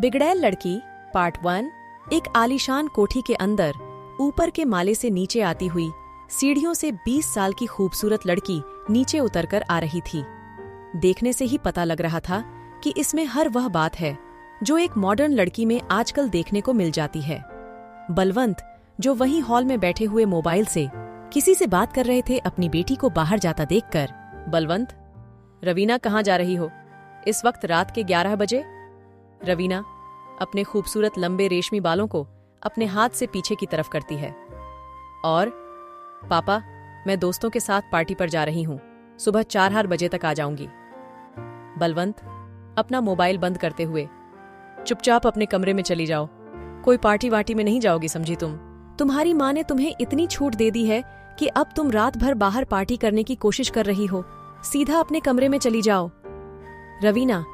बिगड़ैल लड़की पार्ट 1। एक आलीशान कोठी के अंदर ऊपर के माले से नीचे आती हुई सीढ़ियों से 20 साल की खूबसूरत लड़की नीचे उतरकर आ रही थी। देखने से ही पता लग रहा था कि इसमें हर वह बात है जो एक मॉडर्न लड़की में आजकल देखने को मिल जाती है। बलवंत, जो वहीं हॉल में बैठे हुए मोबाइल से किसी से बात कर रहे थे, अपनी बेटी को बाहर जाता देखकर, बलवंत, रवीना कहाँ जा रही हो इस वक्त रात के 11 बजे? रवीना अपने खूबसूरत लंबे रेशमी बालों को अपने हाथ से पीछे की तरफ करती है। और पापा, मैं दोस्तों के साथ पार्टी पर जा रही हूं, सुबह 4 बजे तक आ जाऊंगी। बलवंत अपना मोबाइल बंद करते हुए, चुपचाप अपने कमरे में चली जाओ, कोई पार्टी वार्टी में नहीं जाओगी, समझी तुम? तुम्हारी माँ ने तुम्हें इतनी छूट दे दी है कि अब तुम रात भर बाहर पार्टी करने की कोशिश कर रही हो। सीधा अपने कमरे में चली जाओ। रवीना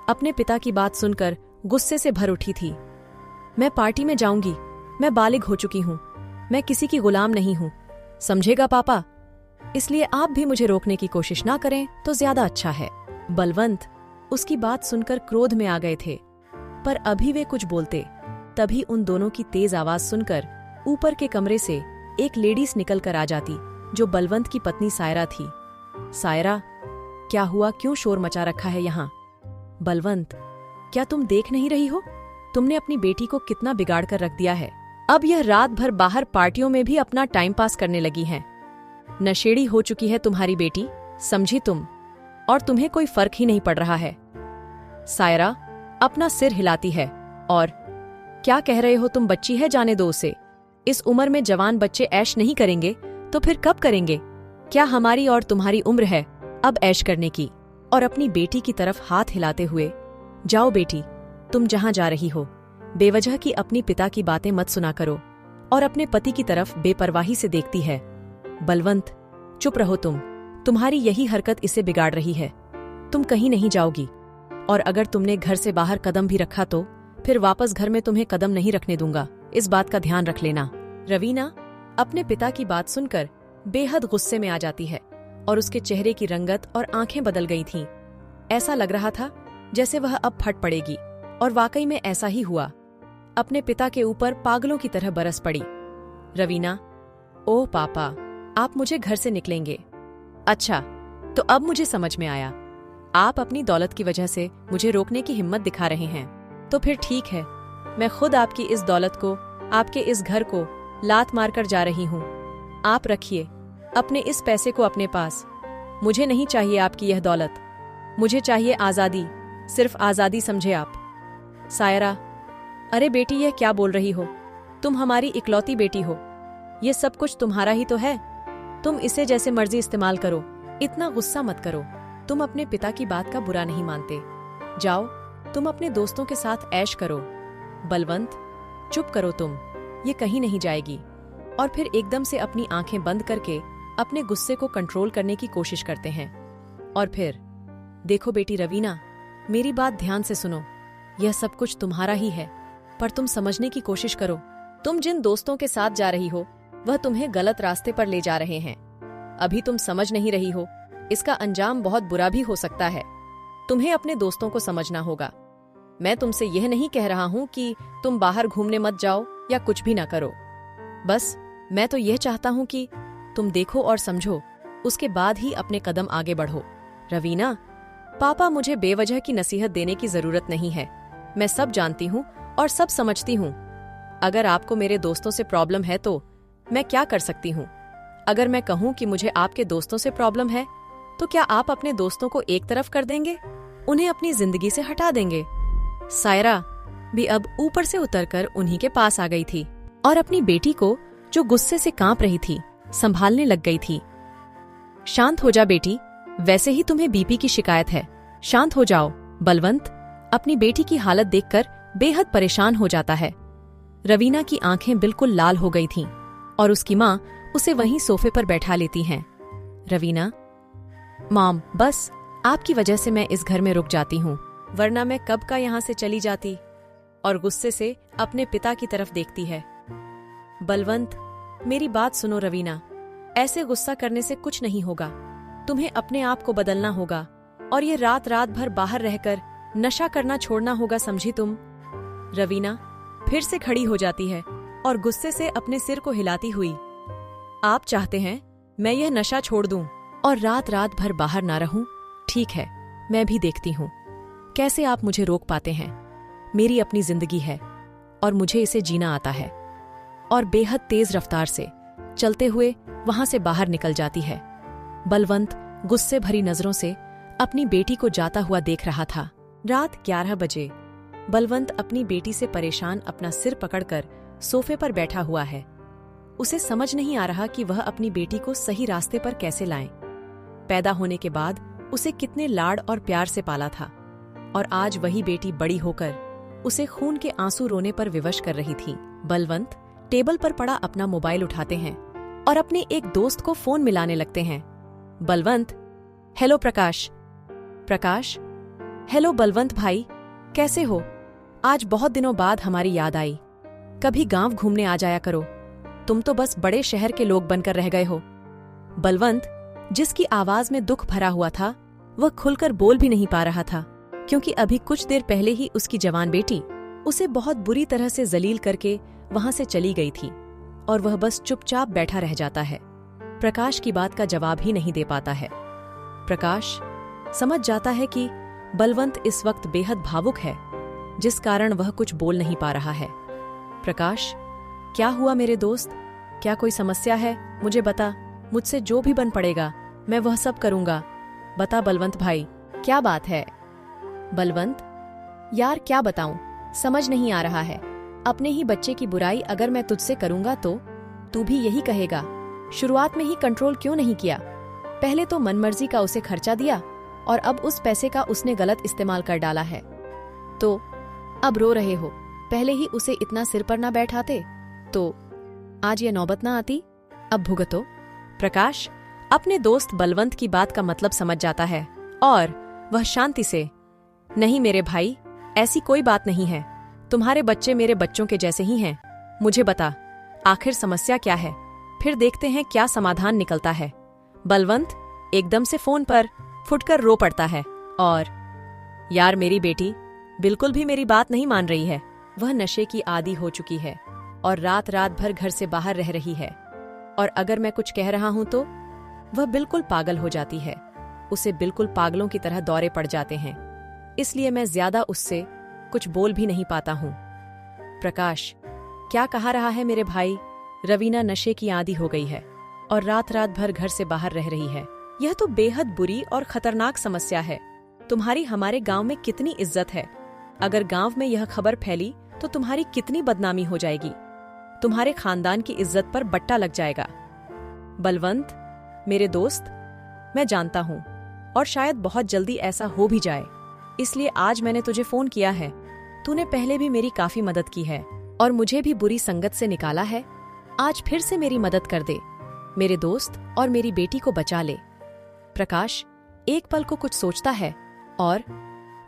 अपने पिता की बात सुनकर गुस्से से भर उठी थी। मैं पार्टी में जाऊंगी, मैं बालिग हो चुकी हूं, मैं किसी की गुलाम नहीं हूं, समझेगा पापा? इसलिए आप भी मुझे रोकने की कोशिश ना करें तो ज्यादा अच्छा है। बलवंत उसकी बात सुनकर क्रोध में आ गए थे, पर अभी वे कुछ बोलते तभी उन दोनों की तेज आवाज सुनकर ऊपर के कमरे से एक लेडीज निकल कर आ जाती, जो बलवंत की पत्नी सायरा थी। सायरा, क्या हुआ? क्यों शोर मचा रखा है यहाँ? बलवंत, क्या तुम देख नहीं रही हो? तुमने अपनी बेटी को कितना बिगाड़ कर रख दिया है। अब यह रात भर बाहर पार्टियों में भी अपना टाइम पास करने लगी हैं। नशेड़ी हो चुकी है तुम्हारी बेटी, समझी तुम? और तुम्हें कोई फर्क ही नहीं पड़ रहा है। सायरा अपना सिर हिलाती है, और क्या कह रहे हो तुम? बच्ची है, जाने दो उसे। इस उम्र में जवान बच्चे ऐश नहीं करेंगे तो फिर कब करेंगे? क्या हमारी और तुम्हारी उम्र है अब ऐश करने की? और अपनी बेटी की तरफ हाथ हिलाते हुए, जाओ बेटी, तुम जहां जा रही हो, बेवजह की अपनी पिता की बातें मत सुना करो। और अपने पति की तरफ बेपरवाही से देखती है। बलवंत, चुप रहो तुम, तुम्हारी यही हरकत इसे बिगाड़ रही है। तुम कहीं नहीं जाओगी, और अगर तुमने घर से बाहर कदम भी रखा तो फिर वापस घर में तुम्हें कदम नहीं रखने दूंगा, इस बात का ध्यान रख लेना। रवीना अपने पिता की बात सुनकर बेहद गुस्से में आ जाती है, और उसके चेहरे की रंगत और आंखें बदल गई थीं। ऐसा लग रहा था जैसे वह अब फट पड़ेगी, और वाकई में ऐसा ही हुआ। अपने पिता के ऊपर पागलों की तरह बरस पड़ी। रवीना, ओह पापा, आप मुझे घर से निकलेंगे? अच्छा, तो अब मुझे समझ में आया, आप अपनी दौलत की वजह से मुझे रोकने की हिम्मत दिखा रहे हैं। तो फिर ठीक है, मैं खुद आपकी इस दौलत को, आपके इस घर को लात मारकर जा रही हूँ। आप रखिए अपने इस पैसे को अपने पास। मुझे नहीं चाहिए आपकी यह दौलत, मुझे चाहिए आजादी, सिर्फ आजादी, समझे आप? सायरा, अरे बेटी, यह क्या बोल रही हो? तुम हमारी इकलौती बेटी हो, ये सब कुछ तुम्हारा ही तो है। तुम इसे जैसे मर्जी इस्तेमाल करो, इतना गुस्सा मत करो। तुम अपने पिता की बात का बुरा नहीं मानते। जाओ, तुम अपने दोस्तों के साथ ऐश करो। बलवंत, चुप करो तुम, ये कहीं नहीं जाएगी। और फिर एकदम से अपनी आंखें बंद करके अपने गुस्से को कंट्रोल करने की कोशिश करते हैं। और फिर, देखो बेटी रवीना, मेरी बात ध्यान से सुनो, यह सब कुछ तुम्हारा ही है, पर तुम समझने की कोशिश करो। तुम जिन दोस्तों के साथ जा रही हो वह तुम्हें गलत रास्ते पर ले जा रहे हैं। अभी तुम समझ नहीं रही हो, इसका अंजाम बहुत बुरा भी हो सकता है। तुम्हें अपने दोस्तों को समझना होगा। मैं तुमसे यह नहीं कह रहा हूं कि तुम बाहर घूमने मत जाओ या कुछ भी ना करो। बस मैं तो यह चाहता हूं कि तुम देखो और समझो, उसके बाद ही अपने कदम आगे बढ़ो। रवीना, पापा, मुझे बेवजह की नसीहत देने की जरूरत नहीं है। मैं सब जानती हूँ और सब समझती हूँ। अगर आपको मेरे दोस्तों से प्रॉब्लम है तो मैं क्या कर सकती हूँ? अगर मैं कहूँ कि मुझे आपके दोस्तों से प्रॉब्लम है, तो क्या आप अपने दोस्तों को एक तरफ कर देंगे, उन्हें अपनी जिंदगी से हटा देंगे? सायरा भी अब ऊपर से उतरकर उन्हीं के पास आ गई थी, और अपनी बेटी को, जो गुस्से से कांप रही थी, संभालने लग गई थी। शांत हो जा बेटी, वैसे ही तुम्हें बीपी की शिकायत है, शांत हो जाओ। बलवंत अपनी बेटी की हालत देखकर बेहद परेशान हो जाता है। रवीना की आंखें बिल्कुल लाल हो गई थीं, और उसकी माँ उसे वहीं सोफे पर बैठा लेती हैं। रवीना, मॉम, बस आपकी वजह से मैं इस घर में रुक जाती हूँ, वरना मैं कब का यहाँ से चली जाती। और गुस्से से अपने पिता की तरफ देखती है। बलवंत, मेरी बात सुनो रवीना, ऐसे गुस्सा करने से कुछ नहीं होगा। तुम्हें अपने आप को बदलना होगा, और ये रात रात भर बाहर रहकर नशा करना छोड़ना होगा, समझी तुम? रवीना फिर से खड़ी हो जाती है और गुस्से से अपने सिर को हिलाती हुई, आप चाहते हैं मैं यह नशा छोड़ दूं और रात रात भर बाहर ना रहूं? ठीक है, मैं भी देखती हूं कैसे आप मुझे रोक पाते हैं। मेरी अपनी जिंदगी है और मुझे इसे जीना आता है। और बेहद तेज रफ्तार से चलते हुए वहां से बाहर निकल जाती है। बलवंत गुस्से भरी नजरों से अपनी बेटी को जाता हुआ देख रहा था। रात 11 बजे बलवंत अपनी बेटी से परेशान अपना सिर पकड़कर सोफे पर बैठा हुआ है। उसे समझ नहीं आ रहा कि वह अपनी बेटी को सही रास्ते पर कैसे लाए। पैदा होने के बाद उसे कितने लाड़ और प्यार से पाला था और आज वही बेटी बड़ी होकर उसे खून के आंसू रोने पर विवश कर रही थी। बलवंत टेबल पर पड़ा अपना मोबाइल उठाते हैं और अपने एक दोस्त को फोन मिलाने लगते हैं। बलवंत, हेलो प्रकाश। प्रकाश, हेलो बलवंत भाई, कैसे हो? आज बहुत दिनों बाद हमारी याद आई। कभी गांव घूमने आ जाया करो, तुम तो बस बड़े शहर के लोग बनकर रह गए हो। बलवंत, जिसकी आवाज में दुख भरा हुआ था, वह खुलकर बोल भी नहीं पा रहा था, क्योंकि अभी कुछ देर पहले ही उसकी जवान बेटी उसे बहुत बुरी तरह से जलील करके वहां से चली गई थी और वह बस चुपचाप बैठा रह जाता है। प्रकाश की बात का जवाब ही नहीं दे पाता है। प्रकाश समझ जाता है कि बलवंत इस वक्त बेहद भावुक है, जिस कारण वह कुछ बोल नहीं पा रहा है। प्रकाश, क्या हुआ मेरे दोस्त? क्या कोई समस्या है? मुझे बता, मुझसे जो भी बन पड़ेगा मैं वह सब करूंगा। बता बलवंत भाई, क्या बात है? बलवंत, यार क्या बताऊं, समझ नहीं आ रहा है। अपने ही बच्चे की बुराई अगर मैं तुझसे करूंगा तो तू भी यही कहेगा। शुरुआत में ही कंट्रोल क्यों नहीं किया? पहले तो मनमर्जी का उसे खर्चा दिया और अब उस पैसे का उसने गलत इस्तेमाल कर डाला है, तो अब रो रहे हो। पहले ही उसे इतना सिर पर ना बैठाते तो आज ये नौबत ना आती। अब भुगतो। प्रकाश अपने दोस्त बलवंत की बात का मतलब समझ जाता है और वह शांति से, नहीं मेरे भाई, ऐसी कोई बात नहीं है। तुम्हारे बच्चे मेरे बच्चों के जैसे ही हैं। मुझे बता, आखिर समस्या क्या है? फिर देखते हैं क्या समाधान निकलता है। बलवंत एकदम से फोन पर फुटकर रो पड़ता है और, यार मेरी बेटी बिल्कुल भी मेरी बात नहीं मान रही है। वह नशे की आदी हो चुकी है और रात रात भर घर से बाहर रह रही है, और अगर मैं कुछ कह रहा हूं तो वह बिल्कुल पागल हो जाती है। उसे बिल्कुल पागलों की तरह दौरे पड़ जाते हैं, इसलिए मैं ज्यादा उससे कुछ बोल भी नहीं पाता हूं। प्रकाश, क्या कहा रहा है मेरे भाई? रवीना नशे की आदी हो गई है और रात रात भर घर से बाहर रह रही है। यह तो बेहद बुरी और खतरनाक समस्या है। तुम्हारी हमारे गांव में कितनी इज्जत है। अगर गांव में यह खबर फैली तो तुम्हारी कितनी बदनामी हो जाएगी। तुम्हारे खानदान की इज्जत पर बट्टा लग जाएगा। बलवंत मेरे दोस्त, मैं जानता हूं और शायद बहुत जल्दी ऐसा हो भी जाए, इसलिए आज मैंने तुझे फोन किया है। तूने पहले भी मेरी काफी मदद की है और मुझे भी बुरी संगत से निकाला है। आज फिर से मेरी मदद कर दे मेरे दोस्त और मेरी बेटी को बचा ले। प्रकाश एक पल को कुछ सोचता है और,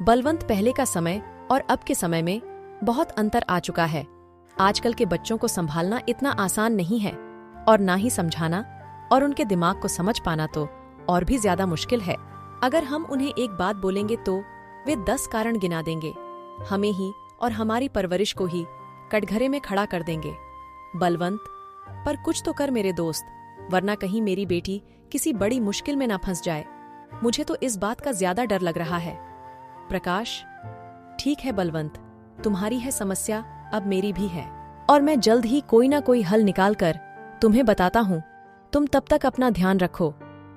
बलवंत पहले का समय और अब के समय में बहुत अंतर आ चुका है। आजकल के बच्चों को संभालना इतना आसान नहीं है और ना ही समझाना और उनके दिमाग को समझ पाना तो और भी ज्यादा मुश्किल है। अगर हम उन्हें एक बात बोलेंगे तो वे 10 कारण गिना देंगे। हमें ही और हमारी परवरिश को ही कटघरे में खड़ा कर देंगे। बलवंत, पर कुछ तो कर मेरे दोस्त, वरना कहीं मेरी बेटी किसी बड़ी मुश्किल में ना फंस जाए। मुझे तो इस बात का ज्यादा डर लग रहा है। प्रकाश, ठीक है बलवंत, तुम्हारी है समस्या, अब मेरी भी है और मैं जल्द ही कोई ना कोई हल निकाल कर तुम्हें बताता हूँ। तुम तब तक अपना ध्यान रखो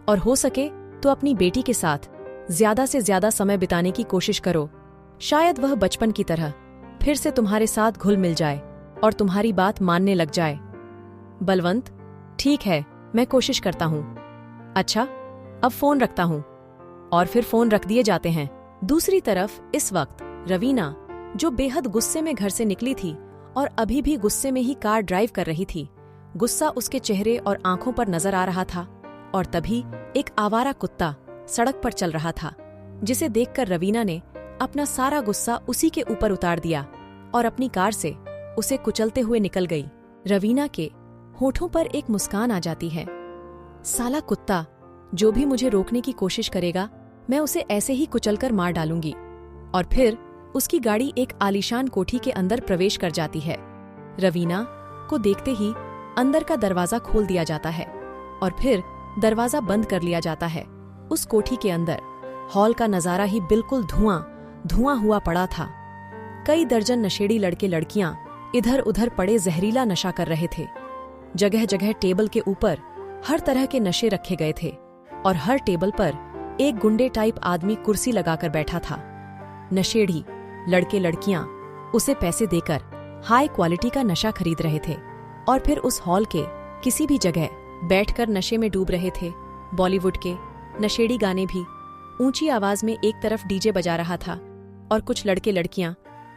और हो सके तो अपनी बेटी के साथ ज्यादा से ज्यादा समय बिताने की कोशिश करो। शायद वह बचपन की तरह फिर से तुम्हारे साथ घुल मिल जाए और तुम्हारी बात मानने लग जाए। बलवंत, ठीक है, मैं कोशिश करता हूँ। अच्छा, अब फोन रखता हूँ। और फिर फोन रख दिए जाते हैं। दूसरी तरफ इस वक्त रवीना, जो बेहद गुस्से में घर से निकली थी और अभी भी गुस्से में ही कार ड्राइव कर रही थी, गुस्सा उसके चेहरे और आंखों पर नजर आ रहा था। और तभी एक आवारा कुत्ता सड़क पर चल रहा था, जिसे देखकर रवीना ने अपना सारा गुस्सा उसी के ऊपर उतार दिया और अपनी कार से उसे कुचलते हुए निकल गई। रवीना के होठों पर एक मुस्कान आ जाती है। साला कुत्ता, जो भी मुझे रोकने की कोशिश करेगा मैं उसे ऐसे ही कुचलकर मार डालूंगी। और फिर उसकी गाड़ी एक आलीशान कोठी के अंदर प्रवेश कर जाती है। रवीना को देखते ही अंदर का दरवाजा खोल दिया जाता है और फिर दरवाजा बंद कर लिया जाता है। उस कोठी के अंदर हॉल का नजारा ही बिल्कुल धुआं हुआ पड़ा था। कई दर्जन नशेड़ी लड़के लड़कियां इधर उधर पड़े जहरीला नशा कर रहे थे। जगह जगह टेबल के ऊपर हर तरह के नशे रखे गए थे और हर टेबल पर एक गुंडे टाइप आदमी कुर्सी लगाकर बैठा था। नशेड़ी लड़के लड़कियां उसे पैसे देकर हाई क्वालिटी का नशा खरीद रहे थे और फिर उस हॉल के किसी भी जगह बैठकर नशे में डूब रहे थे। बॉलीवुड के नशेड़ी गाने भी ऊंची आवाज में एक तरफ डीजे बजा रहा था और कुछ लड़के लड़कियां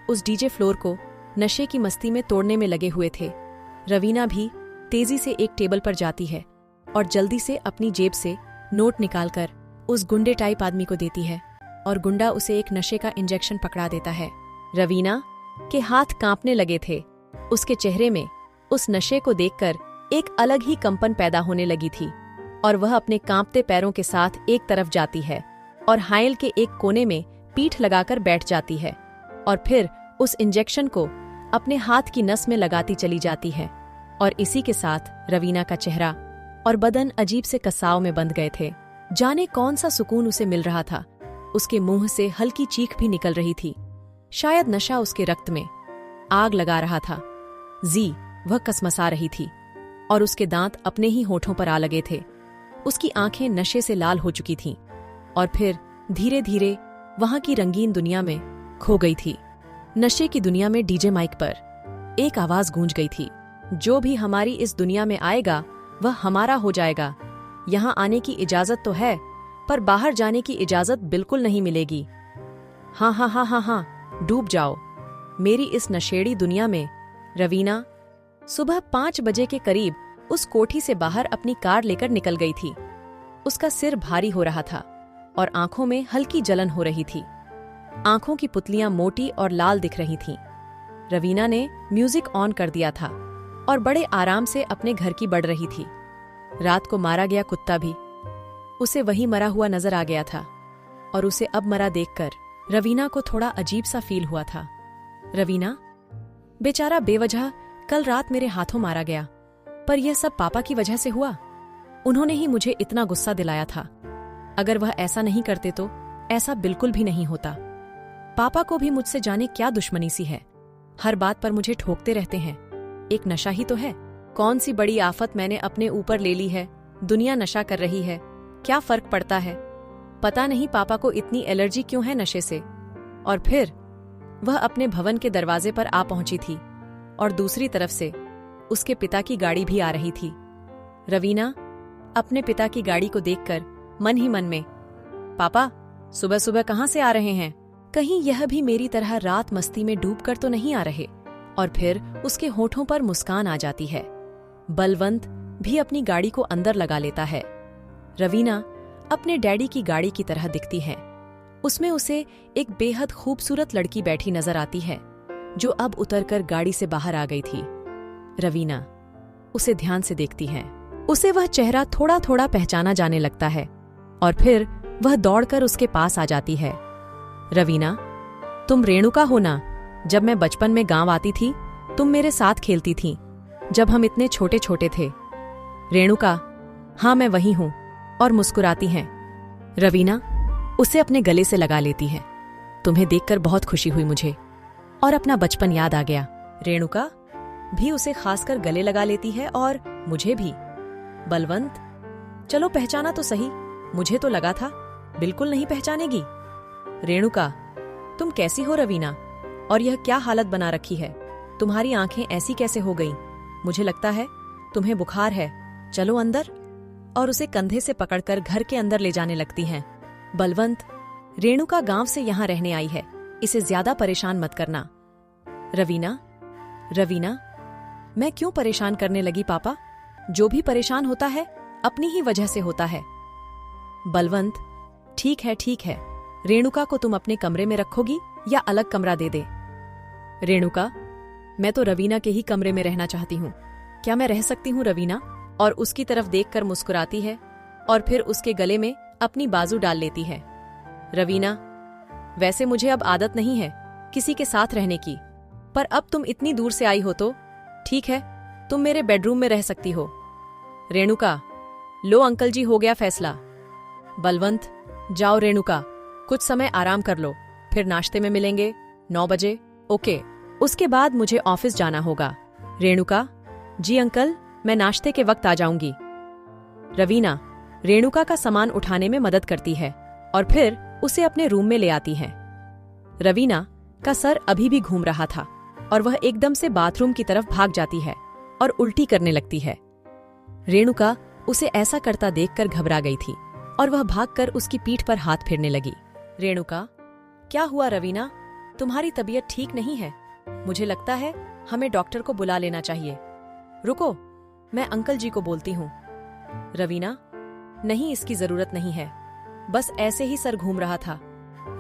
उस डीजे फ्लोर को नशे की मस्ती में तोड़ने में लगे हुए थे। रवीना भी तेजी से एक टेबल पर जाती है और जल्दी से अपनी जेब से नोट निकालकर उस गुंडे टाइप आदमी को देती है और गुंडा उसे एक नशे का इंजेक्शन पकड़ा देता है। रवीना के हाथ कांपने लगे थे। उसके चेहरे में उस नशे को देखकर एक अलग ही कंपन पैदा होने लगी थी और वह अपने कांपते पैरों के साथ एक तरफ जाती है और हायल के एक कोने में पीठ लगाकर बैठ जाती है और फिर उस इंजेक्शन को अपने हाथ की नस में लगाती चली जाती है। और इसी के साथ रवीना का चेहरा और बदन अजीब से कसाव में बंध गए थे। जाने कौन सा सुकून उसे मिल रहा था। उसके मुंह से हल्की चीख भी निकल रही थी। शायद नशा उसके रक्त में आग लगा रहा था। वह कसमसा रही थी और उसके दांत अपने ही होठों पर आ लगे थे। उसकी आंखें नशे से लाल हो चुकी थीं और फिर धीरे धीरे वहां की रंगीन दुनिया में खो गई थी। नशे की दुनिया में डीजे माइक पर एक आवाज गूंज गई थी, जो भी हमारी इस दुनिया में आएगा वह हमारा हो जाएगा। यहाँ आने की इजाजत तो है पर बाहर जाने की इजाजत बिल्कुल नहीं मिलेगी। हाँ हाँ हाँ हाँ हाँ, डूब जाओ मेरी इस नशेड़ी दुनिया में। रवीना सुबह 5 बजे के करीब उस कोठी से बाहर अपनी कार लेकर निकल गई थी। उसका सिर भारी हो रहा था और आंखों में हल्की जलन हो रही थी। आंखों की पुतलियां मोटी और लाल दिख रही थीं। रवीना ने म्यूजिक ऑन कर दिया था और बड़े आराम से अपने घर की बढ़ रही थी। रात को मारा गया कुत्ता भी उसे वही मरा हुआ नजर आ गया था और उसे अब मरा देखकर रवीना को थोड़ा अजीब सा फील हुआ था। रवीना बेचारा बेवजह कल रात मेरे हाथों मारा गया, पर यह सब पापा की वजह से हुआ। उन्होंने ही मुझे इतना गुस्सा दिलाया था। अगर वह ऐसा नहीं करते तो ऐसा बिल्कुल भी नहीं होता। पापा को भी मुझसे जाने क्या दुश्मनी सी है। हर बात पर मुझे ठोकते रहते हैं। एक नशा ही तो है। कौन सी बड़ी आफत मैंने अपने ऊपर ले ली है। दुनिया नशा कर रही है, क्या फर्क पड़ता है। पता नहीं पापा को इतनी एलर्जी क्यों है नशे से। और फिर वह अपने भवन के दरवाजे पर आ पहुंची थी और दूसरी तरफ से उसके पिता की गाड़ी भी आ रही थी। रवीना अपने पिता की गाड़ी को देखकर मन ही मन में, पापा सुबह सुबह कहाँ से आ रहे हैं? कहीं यह भी मेरी तरह रात मस्ती में डूबकर तो नहीं आ रहे। और फिर उसके होठों पर मुस्कान आ जाती है। बलवंत भी अपनी गाड़ी को अंदर लगा लेता है। रवीना अपने डैडी की गाड़ी की तरह दिखती है। उसमें उसे एक बेहद खूबसूरत लड़की बैठी नजर आती है, जो अब उतरकर गाड़ी से बाहर आ गई थी। रवीना उसे ध्यान से देखती है। उसे वह चेहरा थोड़ा थोड़ा पहचाना जाने लगता है और फिर वह दौड़कर उसके पास आ जाती है। रवीना, तुम रेणुका हो ना? जब मैं बचपन में गांव आती थी तुम मेरे साथ खेलती थीं, जब हम इतने छोटे छोटे थे। रेणुका, हाँ मैं वही हूं। और मुस्कुराती हैं। रवीना उसे अपने गले से लगा लेती है। तुम्हें देखकर बहुत खुशी हुई मुझे और अपना बचपन याद आ गया। रेणुका भी उसे खासकर गले लगा लेती है और मुझे भी। बलवंत, चलो पहचाना तो सही। मुझे तो लगा था बिल्कुल नहीं पहचानेगी। रेणुका, तुम कैसी हो रवीना? और यह क्या हालत बना रखी है? तुम्हारी आंखें ऐसी कैसे हो गईं? मुझे लगता है तुम्हें बुखार है। चलो अंदर। और उसे कंधे से पकड़कर घर के अंदर ले जाने लगती हैं। बलवंत, रेणुका गांव से यहां रहने आई है, इसे ज्यादा परेशान मत करना। रवीना, मैं क्यों परेशान करने लगी पापा? जो भी परेशान होता है अपनी ही वजह से होता है। बलवंत, ठीक है। रेणुका को तुम अपने कमरे में रखोगी या अलग कमरा दे दे? रेणुका, मैं तो रवीना के ही कमरे में रहना चाहती हूँ। क्या मैं रह सकती हूँ रवीना? और उसकी तरफ देखकर मुस्कुराती है और फिर उसके गले में अपनी बाजू डाल लेती है। रवीना, वैसे मुझे अब आदत नहीं है, किसी के साथ रहने की, पर अब तुम इतनी दूर से आई हो तो ठीक है, तुम मेरे बेडरूम में रह सकती हो। रेणुका, लो अंकल जी, हो गया फैसला। बलवंत, जाओ रेणुका, कुछ समय आराम कर लो, फिर नाश्ते में मिलेंगे 9 बजे। ओके, उसके बाद मुझे ऑफिस जाना होगा। रेणुका, जी अंकल, मैं नाश्ते के वक्त आ जाऊंगी। रवीना रेणुका का सामान उठाने में मदद करती है और फिर उसे अपने रूम में ले आती है। रवीना का सर अभी भी घूम रहा था और वह एकदम से बाथरूम की तरफ भाग जाती है और उल्टी करने लगती है। रेणुका उसे ऐसा करता देखकर घबरा गई थी और वह भागकर उसकी पीठ पर हाथ फेरने लगी। रेणुका, क्या हुआ रवीना? तुम्हारी तबीयत ठीक नहीं है। मुझे लगता है हमें डॉक्टर को बुला लेना चाहिए। रुको, मैं अंकल जी को बोलती हूँ। रवीना, नहीं, इसकी जरूरत नहीं है, बस ऐसे ही सर घूम रहा था।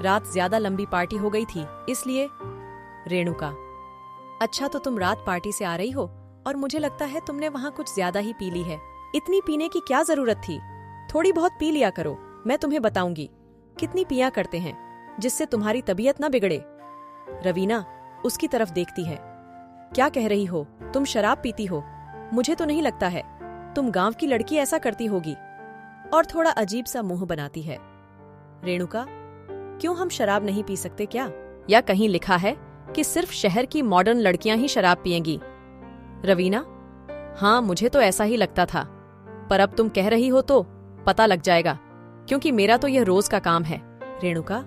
रात ज्यादा लंबी पार्टी हो गई थी इसलिए। रेणुका, अच्छा तो तुम रात पार्टी से आ रही हो और मुझे लगता है तुमने वहां कुछ ज्यादा ही पी ली है। इतनी पीने की क्या जरूरत थी? थोड़ी बहुत पी लिया करो, मैं तुम्हें बताऊंगी कितनी पिया करते हैं जिससे तुम्हारी तबीयत न बिगड़े। रवीना उसकी तरफ देखती है। क्या कह रही हो? तुम शराब पीती हो? मुझे तो नहीं लगता है, तुम गांव की लड़की ऐसा करती होगी। और थोड़ा अजीब सा मुंह बनाती है। रेणुका, क्यों हम शराब नहीं पी सकते क्या? या कहीं लिखा है कि सिर्फ शहर की मॉडर्न लड़कियां ही शराब पिएंगी? रवीना, हाँ, मुझे तो ऐसा ही लगता था, पर अब तुम कह रही हो तो पता लग जाएगा, क्योंकि मेरा तो यह रोज का काम है। रेणुका,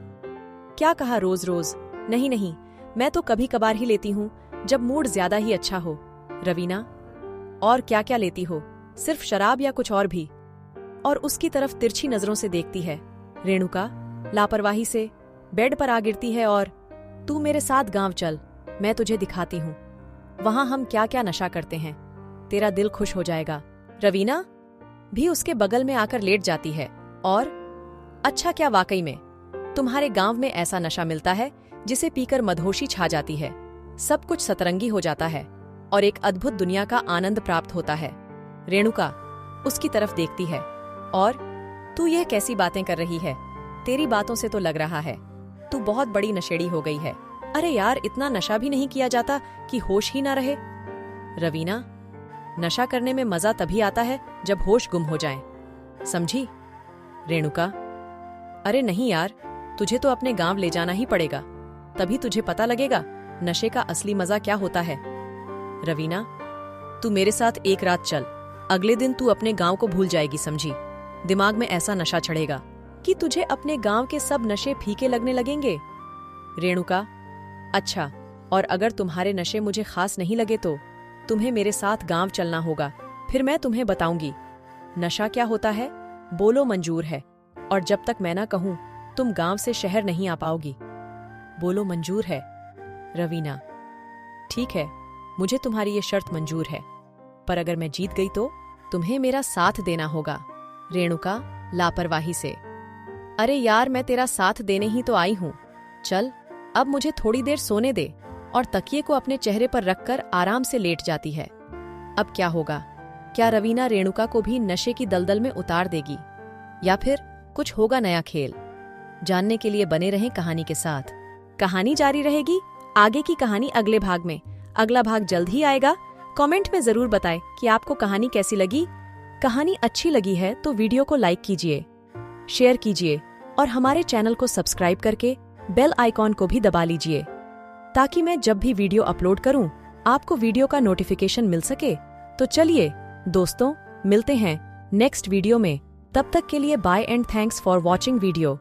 क्या कहा रोज रोज? नहीं नहीं, मैं तो कभी कभार ही लेती हूँ जब मूड ज्यादा ही अच्छा हो। रवीना, और क्या क्या लेती हो? सिर्फ शराब या कुछ और भी? और उसकी तरफ तिरछी नजरों से देखती है। रेणुका लापरवाही से बेड पर आ गिरती है और तू मेरे साथ गांव चल, मैं तुझे दिखाती हूँ वहां हम क्या क्या नशा करते हैं, तेरा दिल खुश हो जाएगा। रवीना भी उसके बगल में आकर लेट जाती है और अच्छा, क्या वाकई में तुम्हारे गांव में ऐसा नशा मिलता है जिसे पीकर मदहोशी छा जाती है, सब कुछ सतरंगी हो जाता है और एक अद्भुत दुनिया का आनंद प्राप्त होता है। रेणुका उसकी तरफ देखती है और तू यह कैसी बातें कर रही है? तेरी बातों से तो लग रहा है तू बहुत बड़ी नशेड़ी हो गई है। अरे यार, इतना नशा भी नहीं किया जाता कि होश ही ना रहे। रवीना, नशा करने में मजा तभी आता है जब होश गुम हो जाए, समझी? रेणुका, अरे नहीं यार, तुझे तो अपने गांव ले जाना ही पड़ेगा, तभी तुझे पता लगेगा नशे का असली मजा क्या होता है। रवीना, तू मेरे साथ एक रात चल, अगले दिन तू अपने गांव को भूल जाएगी, समझी? दिमाग में ऐसा नशा चढ़ेगा कि तुझे अपने गांव के सब नशे फीके लगने लगेंगे। रेणुका, अच्छा, और अगर तुम्हारे नशे मुझे खास नहीं लगे तो तुम्हें मेरे साथ गांव चलना होगा, फिर मैं तुम्हें बताऊंगी नशा क्या होता है। बोलो मंजूर है, और जब तक मैं ना कहूं तुम गांव से शहर नहीं आ पाओगी। बोलो मंजूर है। रवीना, ठीक है, मुझे तुम्हारी ये शर्त मंजूर है, पर अगर मैं जीत गई तो तुम्हें मेरा साथ देना होगा। रेणुका लापरवाही से, अरे यार, मैं तेरा साथ देने ही तो आई हूं, चल अब मुझे थोड़ी देर सोने दे। और तकिए को अपने चेहरे पर रखकर आराम से लेट जाती है। अब क्या होगा? क्या रवीना रेणुका को भी नशे की दलदल में उतार देगी या फिर कुछ होगा नया खेल? जानने के लिए बने रहें कहानी के साथ। कहानी जारी रहेगी, आगे की कहानी अगले भाग में। अगला भाग जल्द ही आएगा। कमेंट में जरूर बताएं कि आपको कहानी कैसी लगी। कहानी अच्छी लगी है तो वीडियो को लाइक कीजिए, शेयर कीजिए और हमारे चैनल को सब्सक्राइब करके बेल आइकॉन को भी दबा लीजिए, ताकि मैं जब भी वीडियो अपलोड करूं आपको वीडियो का नोटिफिकेशन मिल सके। तो चलिए दोस्तों, मिलते हैं नेक्स्ट वीडियो में। तब तक के लिए bye and thanks for watching video.